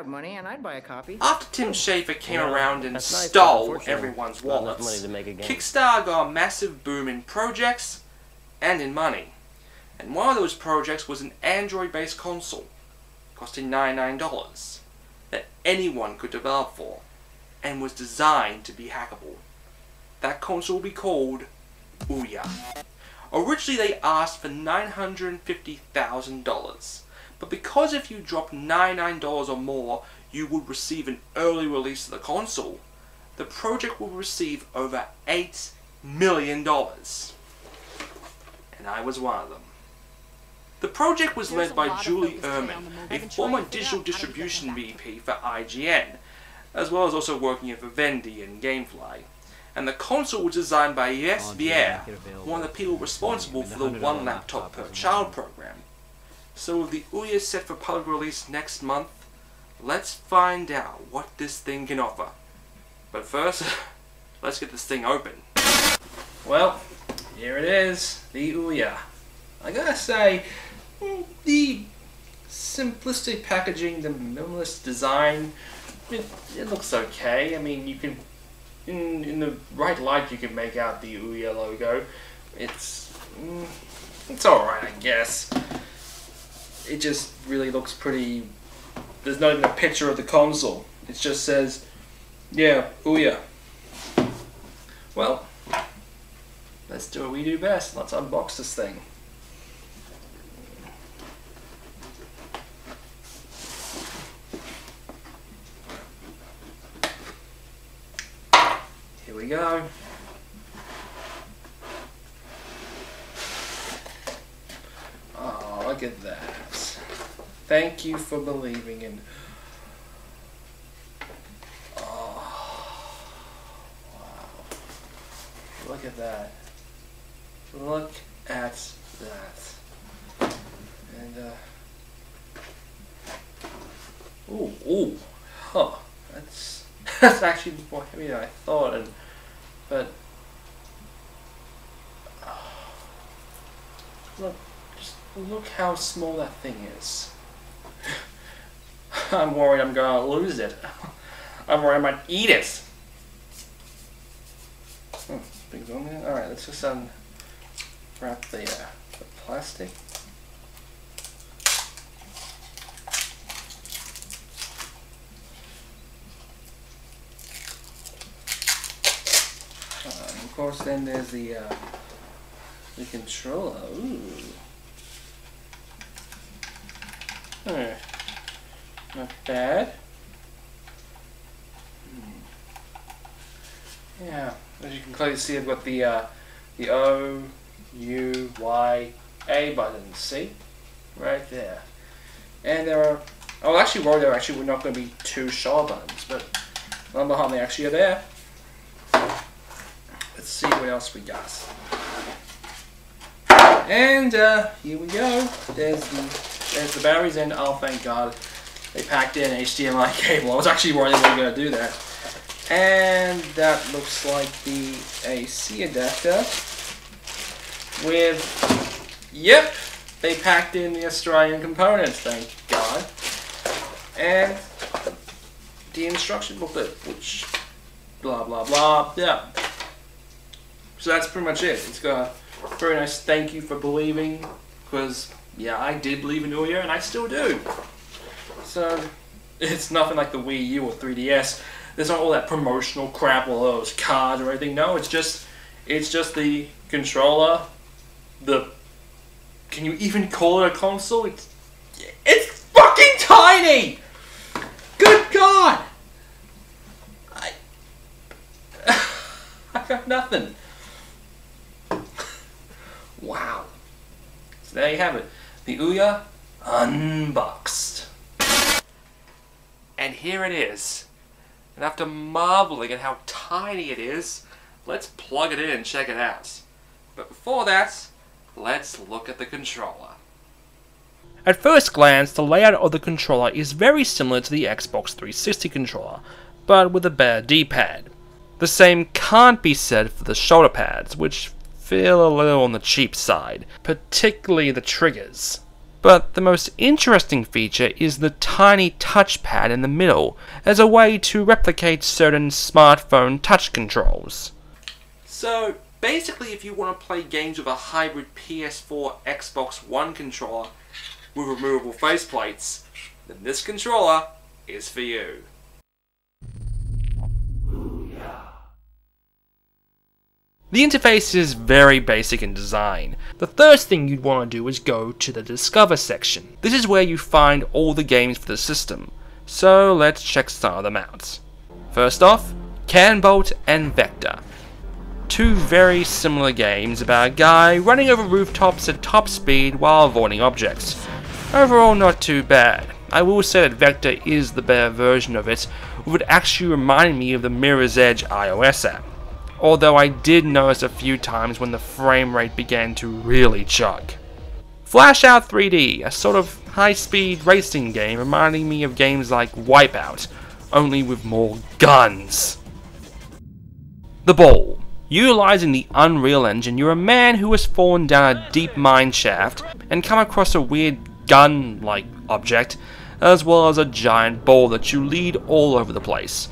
Money and I'd buy a copy. After Tim Schafer came around and stole everyone's wallets, KickStarter got a massive boom in projects and in money. And one of those projects was an Android-based console, costing $99, that anyone could develop for, and was designed to be hackable. That console will be called Ouya. Originally they asked for $950,000. But because if you dropped $99 or more, you would receive an early release of the console, the project will receive over $8 million. And I was one of them. The project was led by Julie Ehrman, a former digital distribution VP for IGN, as well as also working for Vendy and Gamefly. And the console was designed by s3e14, one of the people responsible for the One Laptop Per Child program. So with the Ouya set for public release next month, let's find out what this thing can offer. But first, let's get this thing open. Well, here it is, the Ouya. I gotta say, the simplistic packaging, the minimalist design, it looks okay. I mean, you can, in the right light, you can make out the Ouya logo. It's alright, I guess. It just really looks pretty. There's not even a picture of the console. It just says, yeah, Ouya. Well, let's do what we do best. Let's unbox this thing. Here we go. Oh, look at that. Thank you for believing in. Oh, wow. Look at that. Look at that. And, ooh, huh. That's actually more heavy than I thought, but, look how small that thing is. I'm worried I'm gonna lose it. I'm worried I might eat it. Things on there. Alright, let's just unwrap the plastic. Of course, then there's the controller. Ooh. Not bad. Yeah, as you can clearly see, I've got the O, U, Y, A buttons. See, right there. And there are. I was actually worried there actually were not going to be two shoulder buttons, but on behind they actually are there. Let's see what else we got. And here we go. There's the batteries, and oh, thank God, they packed in an HDMI cable. I was actually worried they weren't going to do that. And that looks like the AC adapter with, yep, they packed in the Australian components, thank God. And the instruction booklet, which blah blah blah, yeah. So that's pretty much it. It's got a very nice thank you for believing, because yeah, I did believe in Ouya and I still do. So it's nothing like the Wii U or 3DS. There's not all that promotional crap, all those cards or anything. No, it's just the controller. Can you even call it a console? It's fucking tiny. Good God! I got nothing. Wow. So there you have it. The Ouya Unboxed. And here it is. and after marveling at how tiny it is, let's plug it in and check it out. But before that, let's look at the controller. At first glance, the layout of the controller is very similar to the Xbox 360 controller, but with a better D-pad. The same can't be said for the shoulder pads, which feel a little on the cheap side, particularly the triggers. But the most interesting feature is the tiny touchpad in the middle, as a way to replicate certain smartphone touch controls. So, basically if you want to play games with a hybrid PS4 Xbox One controller with removable faceplates, then this controller is for you. The interface is very basic in design. The first thing you'd want to do is go to the Discover section. This is where you find all the games for the system, so let's check some of them out. First off, Canbolt and Vector. Two very similar games about a guy running over rooftops at top speed while avoiding objects. Overall not too bad. I will say that Vector is the better version of it, which would actually remind me of the Mirror's Edge iOS app. Although I did notice a few times when the frame rate began to really chug. Flash Out 3D, a sort of high-speed racing game reminding me of games like Wipeout, only with more guns. The Ball. Utilizing the Unreal Engine, you're a man who has fallen down a deep mine shaft and come across a weird gun-like object, as well as a giant ball that you lead all over the place.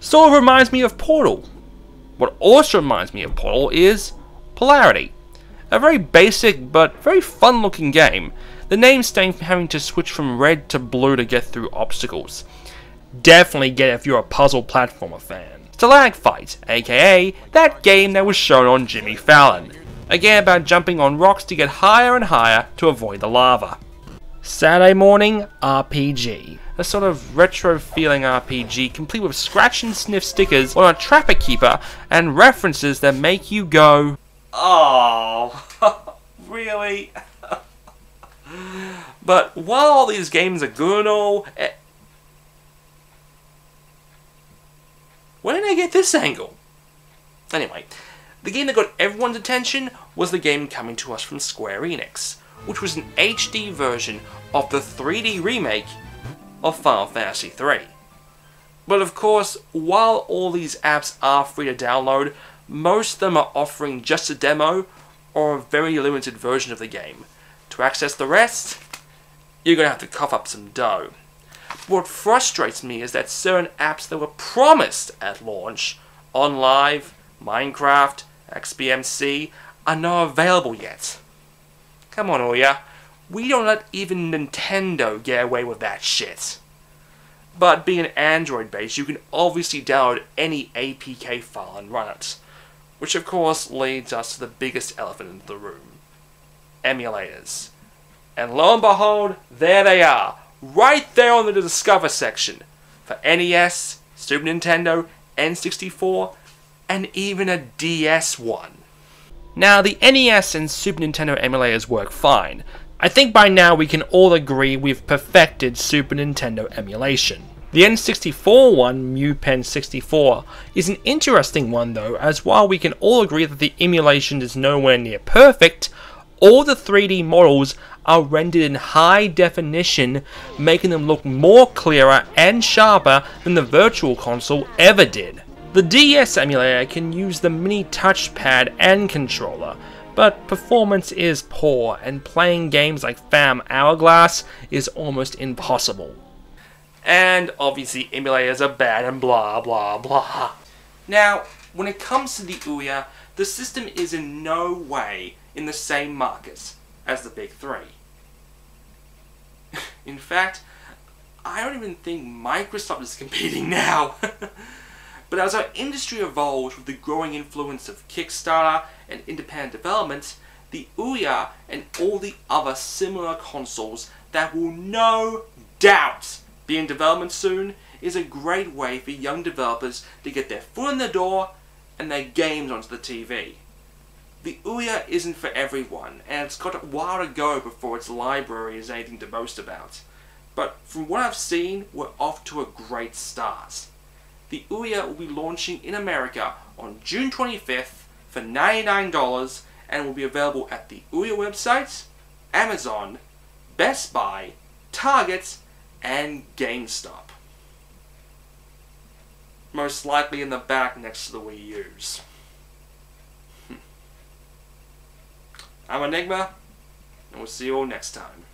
Sort of reminds me of Portal. What also reminds me of Portal is Polarity, a very basic but very fun looking game, the name stemming from having to switch from red to blue to get through obstacles. Definitely get it if you're a puzzle platformer fan. Stalagfight, aka that game that was shown on Jimmy Fallon, a game about jumping on rocks to get higher and higher to avoid the lava. Saturday Morning RPG, a sort of retro-feeling RPG complete with scratch and sniff stickers on a trapper keeper and references that make you go, oh, really? But while all these games are good and all, where did I get this angle? Anyway, the game that got everyone's attention was the game coming to us from Square Enix, which was an HD version of the 3D remake of Final Fantasy III. But of course, while all these apps are free to download, most of them are offering just a demo or a very limited version of the game. To access the rest, you're gonna have to cough up some dough. What frustrates me is that certain apps that were promised at launch, OnLive, Minecraft, XBMC, are not available yet. Come on, Ouya. We don't let even Nintendo get away with that shit. But being Android-based, you can obviously download any APK file and run it. Which of course leads us to the biggest elephant in the room. Emulators. And lo and behold, there they are. Right there on the Discover section. For NES, Super Nintendo, N64, and even a DS one. Now, the NES and Super Nintendo emulators work fine. I think by now we can all agree we've perfected Super Nintendo emulation. The N64 one, MuPen64, is an interesting one though, as while we can all agree that the emulation is nowhere near perfect, all the 3D models are rendered in high definition, making them look more clearer and sharper than the Virtual Console ever did. The DS emulator can use the mini touchpad and controller, but performance is poor and playing games like Fam Hourglass is almost impossible. And obviously emulators are bad and blah blah blah. Now, when it comes to the Ouya, the system is in no way in the same market as the big three. In fact, I don't even think Microsoft is competing now. But as our industry evolves with the growing influence of KickStarter and independent development, the Ouya and all the other similar consoles that will no doubt be in development soon is a great way for young developers to get their foot in the door and their games onto the TV. The Ouya isn't for everyone, and it's got a while to go before its library is anything to boast about. But from what I've seen, we're off to a great start. the Ouya will be launching in America on June 25th for $99 and will be available at the Ouya website, Amazon, Best Buy, Target, and GameStop. Most likely in the back next to the Wii U's. I'm Enigma, and we'll see you all next time.